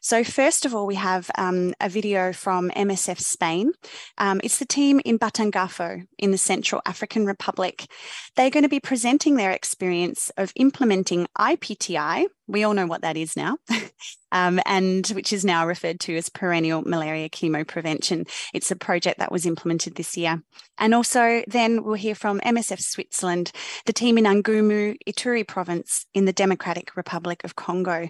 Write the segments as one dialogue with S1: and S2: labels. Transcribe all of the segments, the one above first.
S1: So first of all, we have a video from MSF Spain. It's the team in Batangafo in the Central African Republic. They're going to be presenting their experience of implementing IPTI. We all know what that is now, and which is now referred to as perennial malaria chemoprevention. It's a project that was implemented this year. And also then we'll hear from MSF Switzerland, the team in Angumu, Ituri province in the Democratic Republic of Congo.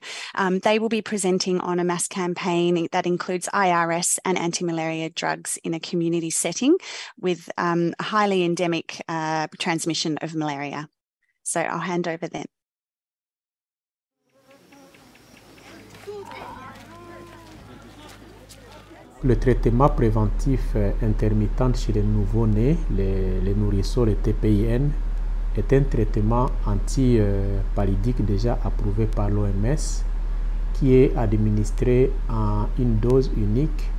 S1: They will be presenting on a mass campaign that includes IRS and anti-malaria drugs in a community setting with a highly endemic transmission of malaria. So I'll hand over then.
S2: Le traitement préventif intermittent chez les nouveau-nés, les nourrissons, les TPIN, est un traitement anti-palydique déjà approuvé par l'OMS qui est administré en une dose unique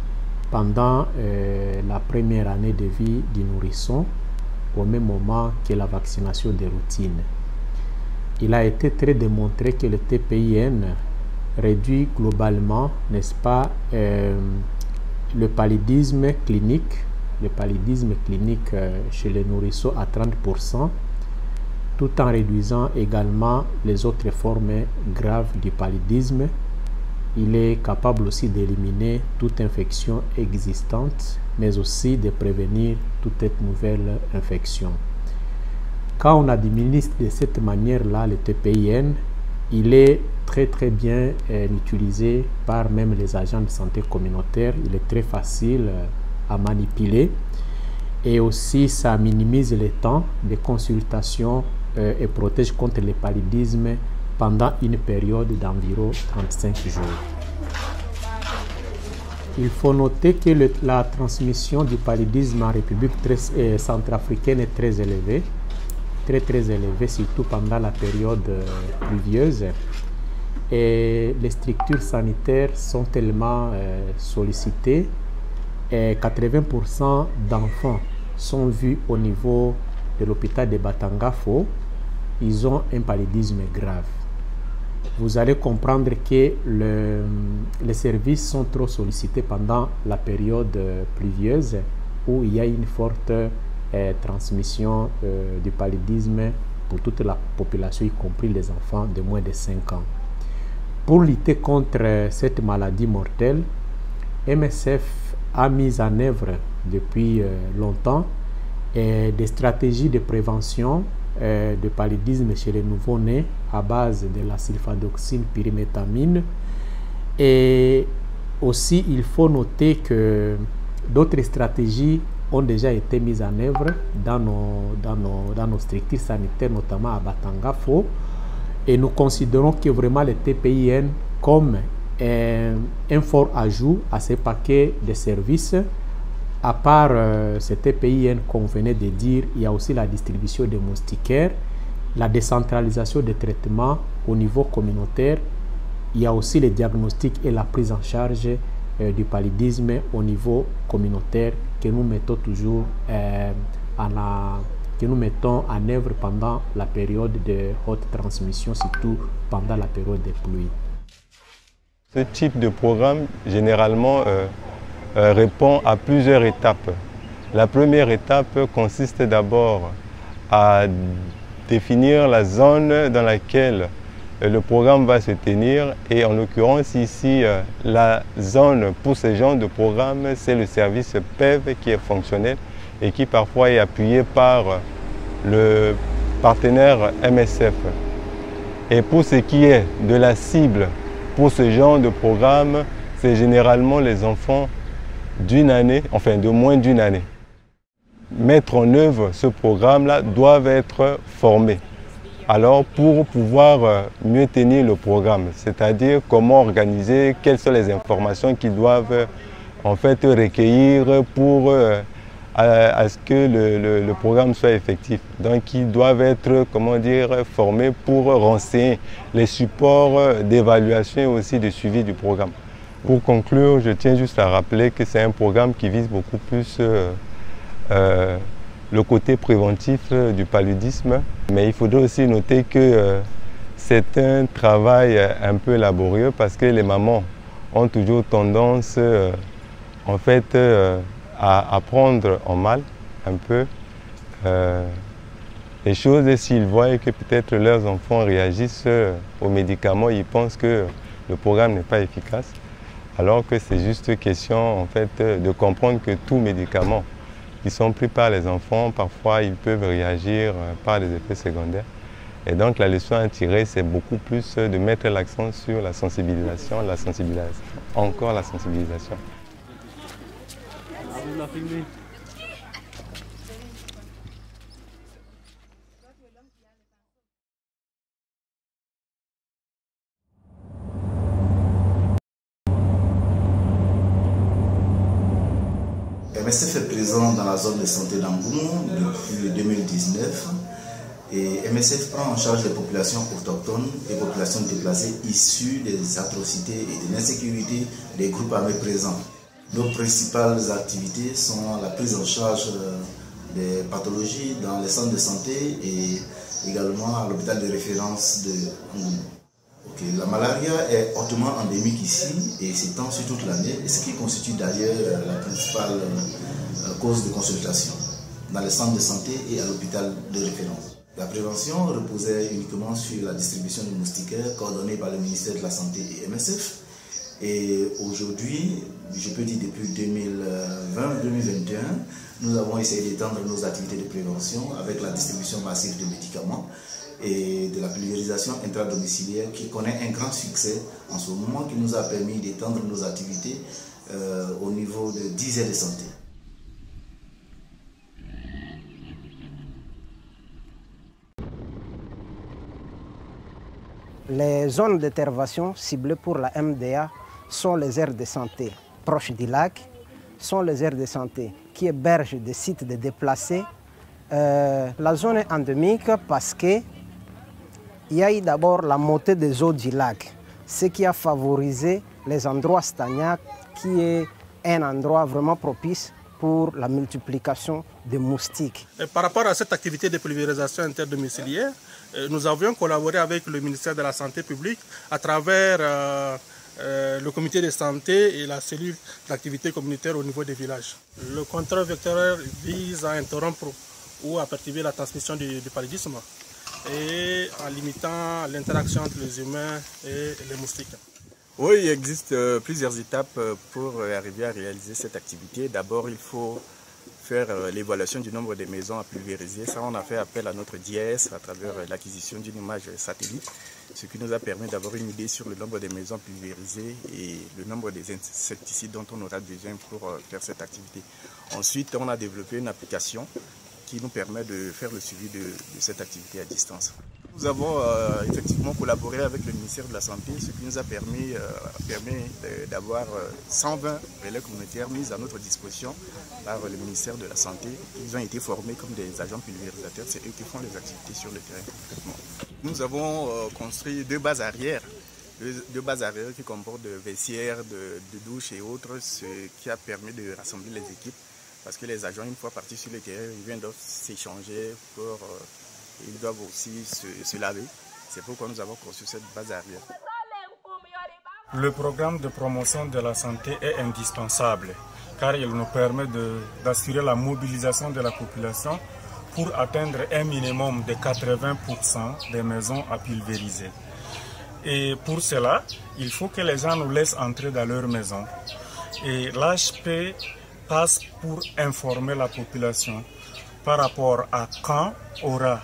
S2: pendant la première année de vie du nourrisson, au même moment que la vaccination de routine. Il a été très démontré que le TPIN réduit globalement, n'est-ce pas, le paludisme clinique chez les nourrissons à 30%, tout en réduisant également les autres formes graves du paludisme. Il est capable aussi d'éliminer toute infection existante, mais aussi de prévenir toute nouvelle infection. Quand on administre de cette manière-là le TPIN, il est très bien utilisé par même les agents de santé communautaire. Il est très facile à manipuler et aussi ça minimise le temps de consultation et protège contre le paludisme pendant une période d'environ 35 jours. Il faut noter que la transmission du paludisme en République centrafricaine est très élevée, très élevée, surtout pendant la période pluvieuse. Et les structures sanitaires sont tellement sollicitées et 80% d'enfants sont vus au niveau de l'hôpital de Batangafo. Ils ont un paludisme grave. Vous allez comprendre que les services sont trop sollicités pendant la période pluvieuse où il y a une forte transmission du paludisme pour toute la population, y compris les enfants de moins de 5 ans. Pour lutter contre cette maladie mortelle, MSF a mis en œuvre depuis longtemps des stratégies de prévention de paludisme chez les nouveau-nés à base de la sulfadoxine pyrimétamine. Et aussi, il faut noter que d'autres stratégies ont déjà été mises en œuvre dans nos structures sanitaires, notamment à Batangafo. Et nous considérons que vraiment le TPIN comme un fort ajout à ces paquets de services. À part ce TPIN qu'on venait de dire, il y a aussi la distribution des moustiquaires, la décentralisation des traitements au niveau communautaire. Il y a aussi le diagnostic et la prise en charge du paludisme au niveau communautaire que nous mettons toujours en œuvre pendant la période de haute transmission, surtout pendant la période des pluies.
S3: Ce type de programme, généralement, répond à plusieurs étapes. La première étape consiste d'abord à définir la zone dans laquelle le programme va se tenir et en l'occurrence ici, la zone pour ce genre de programme, c'est le service PEV qui est fonctionnel et qui parfois est appuyé par le partenaire MSF. Et pour ce qui est de la cible pour ce genre de programme, c'est généralement les enfants d'une année, enfin de moins d'une année. Mettre en œuvre ce programme-là doivent être formés. Alors pour pouvoir mieux tenir le programme, c'est-à-dire comment organiser, quelles sont les informations qu'ils doivent en fait recueillir pour à ce que le programme soit effectif. Donc ils doivent être, comment dire, formés pour renseigner les supports d'évaluation et aussi de suivi du programme. Pour conclure, je tiens juste à rappeler que c'est un programme qui vise beaucoup plus le côté préventif du paludisme. Mais il faudrait aussi noter que c'est un travail un peu laborieux parce que les mamans ont toujours tendance en fait à prendre en mal un peu les choses, et s'ils voient que peut-être leurs enfants réagissent aux médicaments, ils pensent que le programme n'est pas efficace, alors que c'est juste question en fait de comprendre que tout médicament qui sont pris par les enfants, parfois ils peuvent réagir par des effets secondaires. Et donc la leçon à tirer, c'est beaucoup plus de mettre l'accent sur la sensibilisation, encore la sensibilisation.
S4: MSF est présent dans la zone de santé d'Angoumou depuis 2019 et MSF prend en charge les populations autochtones et populations déplacées issues des atrocités et de l'insécurité des groupes armés présents. Nos principales activités sont la prise en charge des pathologies dans les centres de santé et également à l'hôpital de référence de Angoumou. La malaria est hautement endémique ici et s'étend sur toute l'année, ce qui constitue d'ailleurs la principale cause de consultation dans les centres de santé et à l'hôpital de référence. La prévention reposait uniquement sur la distribution de moustiquaires coordonnée par le ministère de la Santé et MSF. Et aujourd'hui, je peux dire depuis 2020-2021, nous avons essayé d'étendre nos activités de prévention avec la distribution massive de médicaments et de la pulvérisation intradomiciliaire qui connaît un grand succès en ce moment, qui nous a permis d'étendre nos activités au niveau de 10 aires de santé.
S5: Les zones d'intervention ciblées pour la MDA sont les aires de santé proches du lac, sont les aires de santé qui hébergent des sites de déplacés. La zone est endémique parce que il y a eu d'abord la montée des eaux du lac, ce qui a favorisé les endroits stagnaques, qui est un endroit vraiment propice pour la multiplication des moustiques.
S6: Et par rapport à cette activité de pulvérisation interdomiciliaire, nous avions collaboré avec le ministère de la Santé publique à travers le comité de santé et la cellule d'activité communautaire au niveau des villages. Le contrôle vectoriel vise à interrompre ou à perturber la transmission du paludisme et en limitant l'interaction entre les humains et les moustiques.
S7: Oui, il existe plusieurs étapes pour arriver à réaliser cette activité. D'abord, il faut faire l'évaluation du nombre de maisons à pulvériser. Ça, on a fait appel à notre DIS à travers l'acquisition d'une image satellite, ce qui nous a permis d'avoir une idée sur le nombre de maisons pulvérisées et le nombre des insecticides dont on aura besoin pour faire cette activité. Ensuite, on a développé une application qui nous permet de faire le suivi de cette activité à distance. Nous avons effectivement collaboré avec le ministère de la Santé, ce qui nous a permis d'avoir 120 relais communautaires mis à notre disposition par le ministère de la Santé. Ils ont été formés comme des agents pulvérisateurs, c'est eux qui font les activités sur le terrain. Nous avons construit deux bases arrière qui comportent de vestiaires, de douches et autres, ce qui a permis de rassembler les équipes. Parce que les agents, une fois partis sur le terrain, ils doivent s'échanger, ils doivent aussi se laver. C'est pourquoi nous avons conçu cette base arrière.
S8: Le programme de promotion de la santé est indispensable car il nous permet d'assurer la mobilisation de la population pour atteindre un minimum de 80% des maisons à pulvériser. Et pour cela, il faut que les gens nous laissent entrer dans leur maison. Et l'HP passe pour informer la population par rapport à quand aura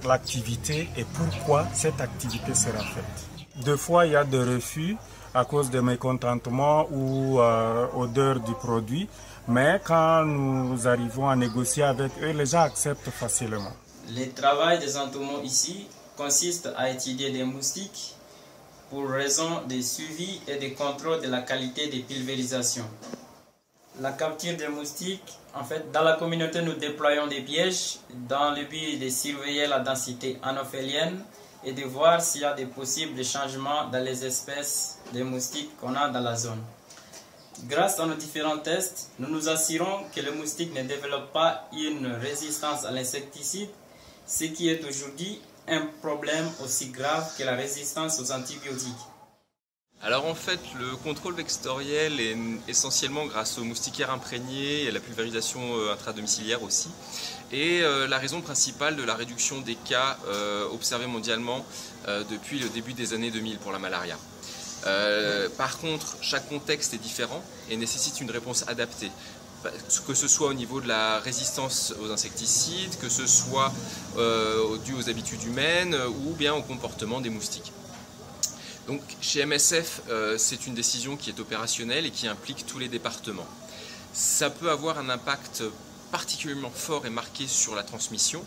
S8: l'activité et pourquoi cette activité sera faite. Deux fois, il y a des refus à cause de mécontentement ou odeur du produit, mais quand nous arrivons à négocier avec eux, les gens acceptent facilement.
S9: Le travail des entourements ici consiste à étudier des moustiques pour raison de suivi et de contrôle de la qualité des pulvérisations. La capture des moustiques, en fait, dans la communauté, nous déployons des pièges dans le but de surveiller la densité anophélienne et de voir s'il y a des possibles changements dans les espèces de moustiques qu'on a dans la zone. Grâce à nos différents tests, nous nous assurons que le moustique ne développe pas une résistance à l'insecticide, ce qui est aujourd'hui un problème aussi grave que la résistance aux antibiotiques.
S10: Alors en fait, le contrôle vectoriel est essentiellement grâce aux moustiquaires imprégnés et à la pulvérisation intradomiciliaire aussi. Et la raison principale de la réduction des cas observés mondialement depuis le début des années 2000 pour la malaria. Par contre, chaque contexte est différent et nécessite une réponse adaptée. Que ce soit au niveau de la résistance aux insecticides, que ce soit dû aux habitudes humaines ou bien au comportement des moustiques. Donc chez MSF, c'est une décision qui est opérationnelle et qui implique tous les départements. Ça peut avoir un impact particulièrement fort et marqué sur la transmission.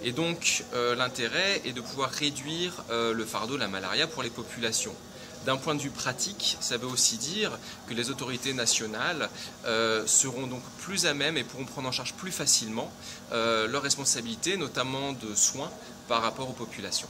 S10: Et donc l'intérêt est de pouvoir réduire le fardeau de la malaria pour les populations. D'un point de vue pratique, ça veut aussi dire que les autorités nationales seront donc plus à même et pourront prendre en charge plus facilement leurs responsabilités, notamment de soins par rapport aux populations.